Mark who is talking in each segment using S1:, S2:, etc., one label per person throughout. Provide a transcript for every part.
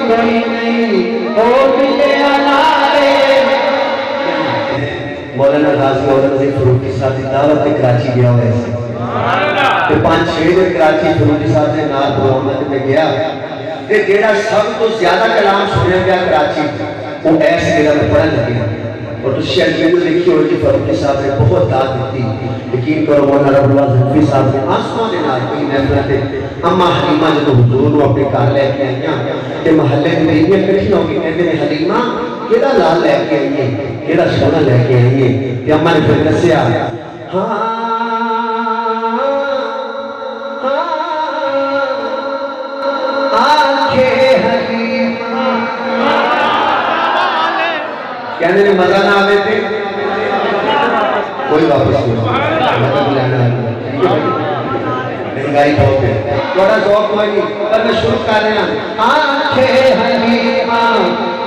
S1: कोई नहीं ओ मिले अनारे। मौलाना गाजी औरंगजेब फरूकी साहब की दावत ते कराची गया हुआ है ते 5-6 दिन कराची फरूकी साहब के नाल प्रोग्राम में गया ते जेड़ा सब तो ज्यादा कलाम सुनया गया कराची वो ऐसे जेड़ा मैं पढ़न लगा और तो शेर वीडियो देखी होगी फरूकी साहब ने बहुत दाद दी। यकीन करो मौलाना रब्बुल ज़ल्फ़ी साहब ने आसमान के नाल कोई महफिल ते अम्मा हलीमा जो हुजूर को अपने घर लेके आईया ते महल्ले दी बीवियां इकट्ठी हो के कहते ने हलीमा केड़ा लाल लेके आई है केड़ा सोना लेके आई है ते अम्मा ने फिर दसया हां कहने में मजा ना आवे थे कोई वापस महंगाई बहुत है थोड़ा शौक कोई नहीं पर मैं शुरू कर रहा आंखें हलीमा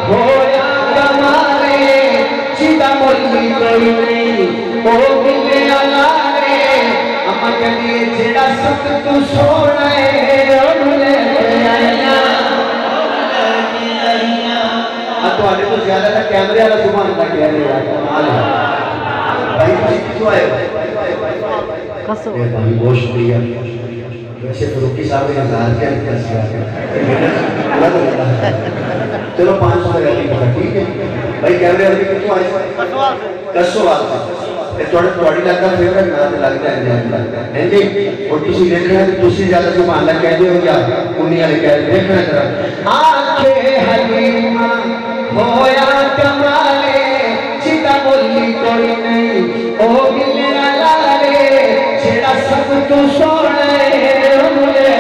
S1: होया कमाले सीधा मोली कोई नहीं ओ मिले अलारे अम्मा कहती जेड़ा सब तू सोना है ओले आईया तो तो ज्यादा था कैमरे वाला सुभान अल्लाह कह रहे यार कमाल है भाई तुम क्यों आए कसो भाई बहुत शुक्रिया वैसे फरूकी साहब ने 1000 के अंदर से चलो 500 का ठीक है भाई कैमरे वाले क्यों आए कसोवाल से थोड़ी लगता फेवरेट ना तो लगता है जी और तुसी देख रहे हैं तुसी ज्यादा सुभान अल्लाह कह दे हो क्या उन्हीं वाले कह देखना जरा आंखें हलीमा होया कमाले सीधा बोली कोई नहीं ओ मिले अलारे जेड़ा सब तू सोना है ओले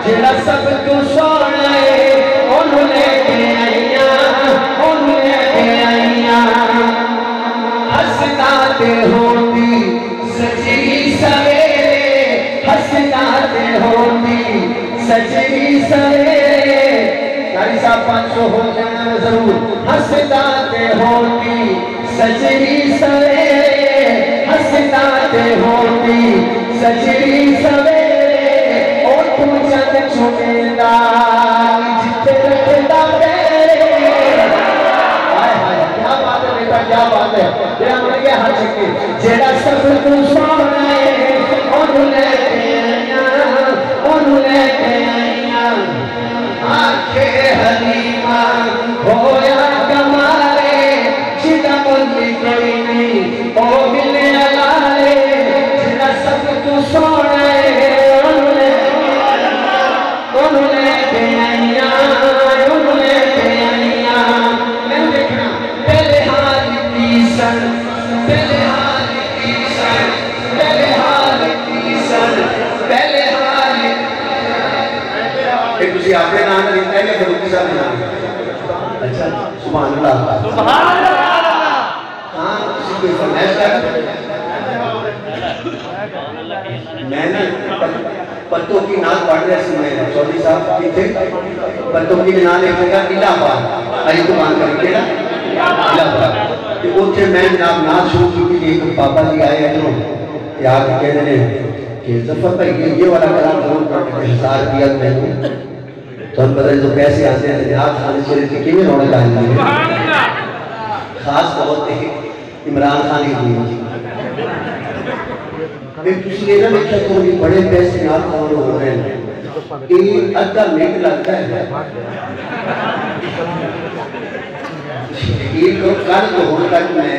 S1: जेड़ा सब तू सोना है ओले आईया हंसता ते होती सजरी सवेरे हंसता ते होती सजरी सवेरे कारी साहब 500 हो जाना जरूर हंसता ते होती सजरी सवेरे हंसता ते होती सजरी सवेरे ओ तू चंद छुपेंदा जिथे रखदा तेरे हाय हाय क्या बात है बेटा क्या बात है तेरा मन गया हर चक्के जेड़ा सब तू सोना है ओले आंखें हलीमा होया कमाले सीधा बोली कोई नहीं ओ मिले अलारे जेड़ा सब तू सोना है ओले पे आईया मैं देखना पहले हाल की सन पहले हाल की सन पहले हाल की सन पहले तुझे आपने नाम लिखा है फरूकी साहब ने नाम अच्छा सुभान अल्लाह हाँ किसी कोई फरमाइश कर मैंने पत्तों की नाल पढ़ रहे थे मैं चौधरी साहब की थे पत्तों की नाल एक जगह इलाहाबाद आई दुकान करके ना इलाहाबाद तो उसे मैं नाम ना शुरू की एक पापा जी आए इधरों यार कहते हैं कि जफर भाई ये वाला कलाम जरूर पढ़ 1000 दिया मैंने तो पता जो पैसे आते हैं जनाब खान शरीफ की किमें रौनक आ जाती है खास तौर पे इमरान खान की एक दूसरे ना देखा तो भी बड़े पैसे ना कौन हो रहे हैं ये अद्धा मिनट लगता है एक कल तो होने तक मैं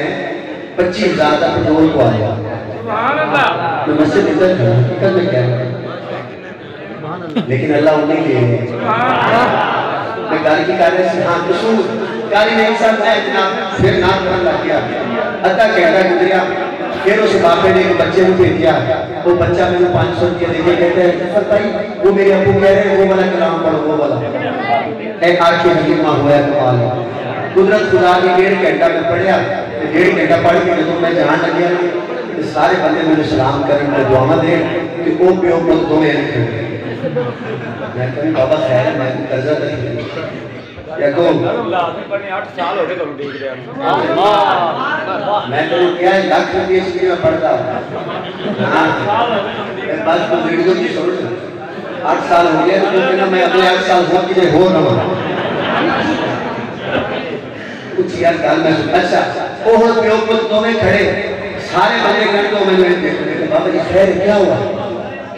S1: 25,000 का पेट्रोल को आया मैं मस्जिद इधर हकीकत में क्या लेकिन अल्लाह उन्हें लिए मैं गाड़ी की कार्य से हाँ तो गाड़ी नहीं सब मैं जनाब फिर नाम करने लग गया अद्धा घंटा गुजरिया फिर उस बापे ने एक बच्चे को भेजा वो बच्चा मेरे 500 रुपया देके कहते हैं जफर भाई वो मेरे अबू कह रहे हैं वो वाला कलाम पढ़ो वो वाला एक आंखें हलीमा हुआ कमाल कुदरत खुदा की 1.5 घंटा में पढ़िया 1.5 घंटा पढ़ के जब मैं जान लग गया सारे बंदे मेरे सलाम करें मैं दुआ दें कि वो प्यो पुत दोवें मैं कभी बाबा खैर मैं कर्जा या को 8 साल हो गए करूं देख रहे हैं मैं तो क्या लाख रुपए इसलिए मैं पढ़ता हां बस तो वीडियो की छोड़ 8 साल हो गया, तो कहना मैं अगले 8 साल हो कि हो ना कुछ यार गल मैं अच्छा वो हम प्यो पुत दोवें खड़े सारे बंदे कर दो मैंने देखो बाबा जी खैर क्या हुआ?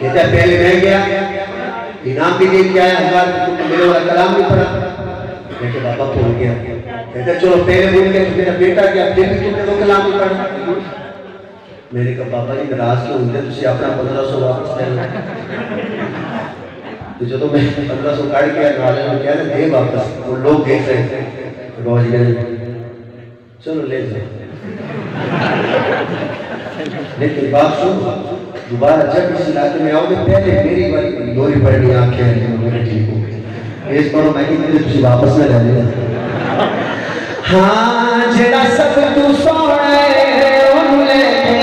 S1: कहता पहले मैं गया इनाम भी दे के आया 1000 मेरे वाला कलाम भी पढ़ा। मैं कहा बाबा भूल गया। कहता चलो पहले बोल के मेरा बेटा गया फिर भी तुमने वो कलाम भी पढ़ा। मैंने कहा बाबा जी नाराज क्यों होंगे तुम अपना 1500 वापस ले लो। तो जो मैं 1500 काट के नाले में क्या दे वापस वो लोग देख रहे थे बाबा जी चलो ले जाओ। लेकिन बात सुन दोबारा जब इस इलाके में आओगे पहले मेरी वाली लोरी पड़नी आंखें मेरे ठीक हो गई इस पर मैं कि तुझे वापस ना ले लेना। हाँ जेड़ा सब तू सोने उन लेके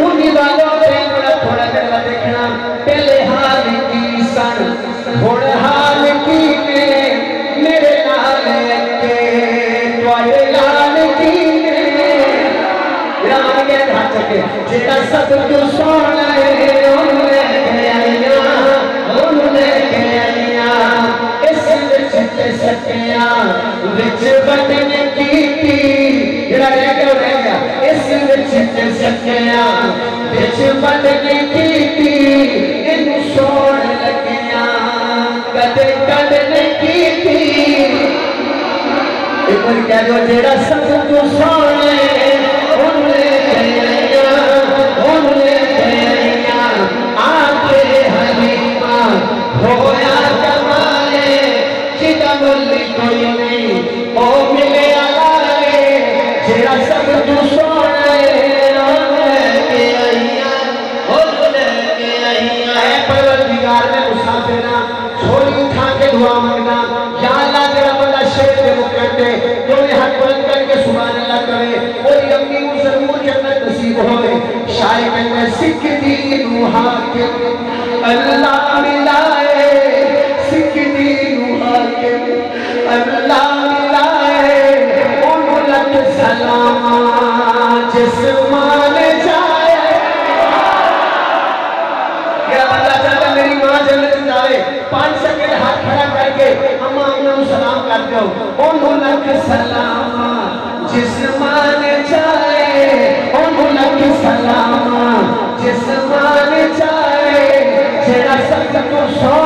S1: उन्हीं वालों पे थोड़ा गला देखना पहले हाल की सन थोड़ा हाल की मेरे लाल के तुम्हारे लाल की राम के हाथ के जेड़ा सब तू सोने उन लेके आइया इस विच सकिया विच बटने की जेड़ा रह गया इस विच सकिया विच बटने की इन सोण लगिया कदे कदने की एक बार कह दो जेड़ा सब तू सोने उन लेके आइया आके हलीमा होया कमाले जिदा मुल्ली कोई नहीं ओ मिले आलारे जेड़ा सब तू सोने उन लेके आइया है परवरदिगार में मुसाफिर ना छोरी उठा के दुआ मांगना या अल्लाह तेरा बंदा शेर के मुकद्दे दोनों हाथ बुलंद करके सुभान अल्लाह करे और अम्मी को जरूर जन्नत नसीब होवे। शायर कहते सिख दीन हाकिम अल्लाह मिलाए सिख दीन हाकिम अल्लाह मिलाए ओ मुलक सलाम जिस मान जाए। क्या बंदा चाहता मेरी मां जन्नत जाए 5 सेकंड हाथ खड़ा करके अम्मा उन्हें सलाम कर दो ओ मुलक सलाम जिस मान जाए ओ मुलक सलाम जिस मान जाए जेड़ा सब तू सो